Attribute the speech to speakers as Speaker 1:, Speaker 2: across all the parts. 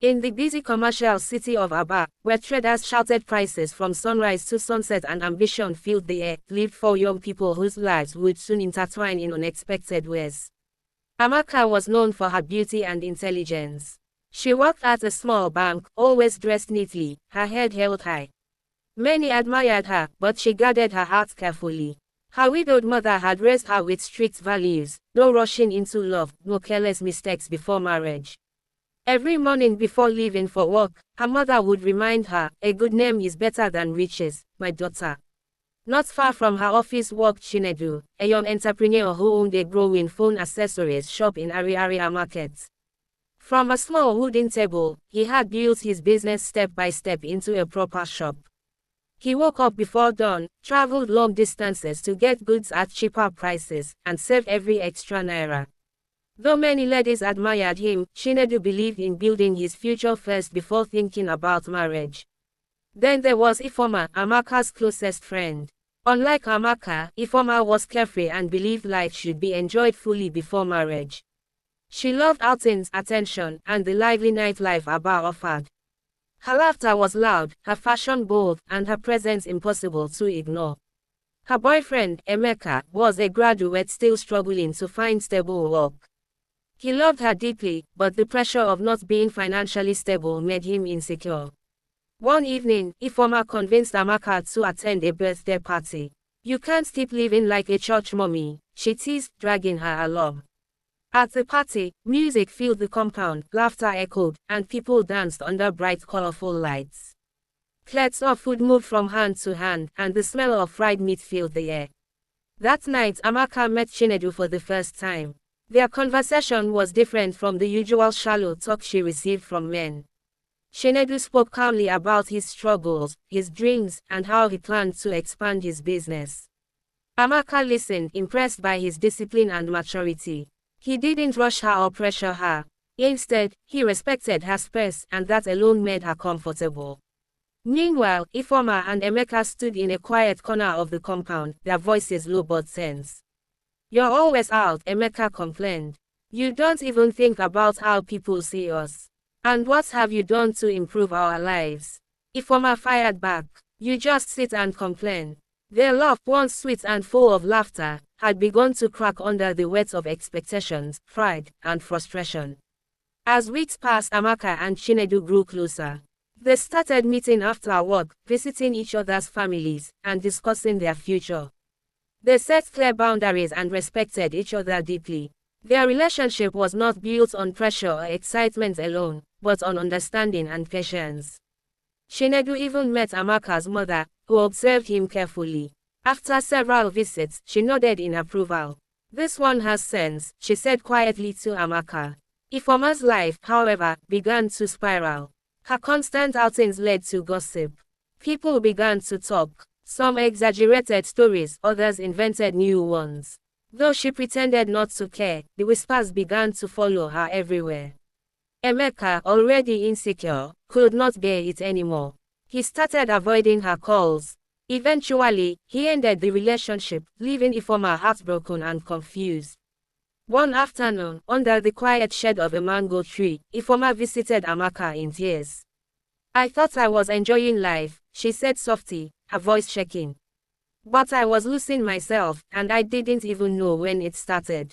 Speaker 1: In the busy commercial city of Aba, where traders shouted prices from sunrise to sunset and ambition filled the air, lived four young people whose lives would soon intertwine in unexpected ways. Amaka was known for her beauty and intelligence. She worked at a small bank, always dressed neatly, her head held high. Many admired her, but she guarded her heart carefully. Her widowed mother had raised her with strict values: no rushing into love, no careless mistakes before marriage. Every morning before leaving for work, her mother would remind her, "A good name is better than riches, my daughter." Not far from her office worked Chinedu, a young entrepreneur who owned a growing phone accessories shop in Ariaria Market. From a small wooden table, he had built his business step by step into a proper shop. He woke up before dawn, traveled long distances to get goods at cheaper prices, and saved every extra naira. Though many ladies admired him, Chinedu believed in building his future first before thinking about marriage. Then there was Ifeoma, Amaka's closest friend. Unlike Amaka, Ifeoma was carefree and believed life should be enjoyed fully before marriage. She loved outings, attention, and the lively nightlife Aba offered. Her laughter was loud, her fashion bold, and her presence impossible to ignore. Her boyfriend, Emeka, was a graduate still struggling to find stable work. He loved her deeply, but the pressure of not being financially stable made him insecure. One evening, Ifeoma convinced Amaka to attend a birthday party. "You can't keep living like a church mommy," she teased, dragging her along. At the party, music filled the compound, laughter echoed, and people danced under bright colorful lights. Plates of food moved from hand to hand, and the smell of fried meat filled the air. That night, Amaka met Chinedu for the first time. Their conversation was different from the usual shallow talk she received from men. Chinedu spoke calmly about his struggles, his dreams, and how he planned to expand his business. Amaka listened, impressed by his discipline and maturity. He didn't rush her or pressure her. Instead, he respected her space, and that alone made her comfortable. Meanwhile, Ifeoma and Emeka stood in a quiet corner of the compound, their voices low but tense. "You're always out," Emeka complained. "You don't even think about how people see us. And what have you done to improve our lives?" Ifeoma fired back. "You just sit and complain." Their love, once sweet and full of laughter, had begun to crack under the weight of expectations, pride, and frustration. As weeks passed, Amaka and Chinedu grew closer. They started meeting after work, visiting each other's families, and discussing their future. They set clear boundaries and respected each other deeply. Their relationship was not built on pressure or excitement alone, but on understanding and patience. Chinedu even met Amaka's mother, who observed him carefully. After several visits, she nodded in approval. "This one has sense," she said quietly to Amaka. Ifeoma's life, however, began to spiral. Her constant outings led to gossip. People began to talk. Some exaggerated stories, others invented new ones. Though she pretended not to care, the whispers began to follow her everywhere. Emeka, already insecure, could not bear it anymore. He started avoiding her calls. Eventually, he ended the relationship, leaving Ifeoma heartbroken and confused. One afternoon, under the quiet shade of a mango tree, Ifeoma visited Amaka in tears. "I thought I was enjoying life," she said softly, her voice shaking. "But I was losing myself, and I didn't even know when it started."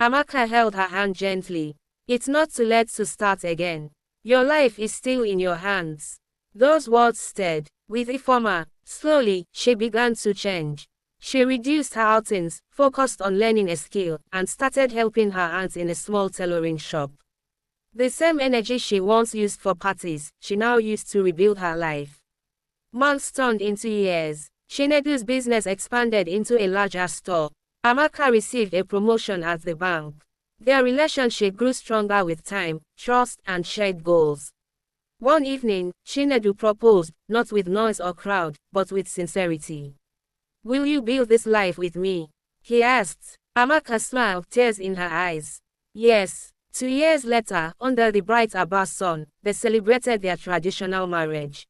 Speaker 1: Amaka held her hand gently. "It's not too late to start again. Your life is still in your hands." Those words stayed with Ifeoma. Slowly, she began to change. She reduced her outings, focused on learning a skill, and started helping her aunt in a small tailoring shop. The same energy she once used for parties, she now used to rebuild her life. Months turned into years. Chinedu's business expanded into a larger store. Amaka received a promotion at the bank. Their relationship grew stronger with time, trust, and shared goals. One evening, Chinedu proposed, not with noise or crowd, but with sincerity. "Will you build this life with me?" he asked. Amaka smiled, tears in her eyes. "Yes." 2 years later, under the bright Aba sun, they celebrated their traditional marriage.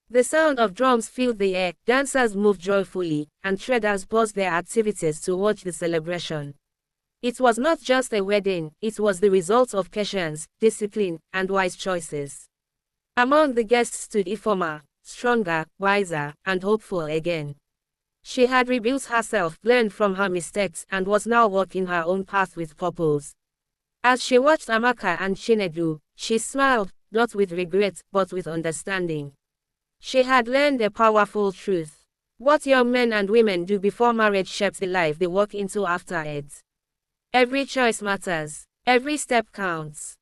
Speaker 1: The sound of drums filled the air, dancers moved joyfully, and traders paused their activities to watch the celebration. It was not just a wedding, it was the result of patience, discipline, and wise choices. Among the guests stood Ifeoma, stronger, wiser, and hopeful again. She had rebuilt herself, learned from her mistakes, and was now walking her own path with purpose. As she watched Amaka and Chinedu, she smiled, not with regret, but with understanding. She had learned a powerful truth. What young men and women do before marriage shapes the life they walk into after it. Every choice matters. Every step counts.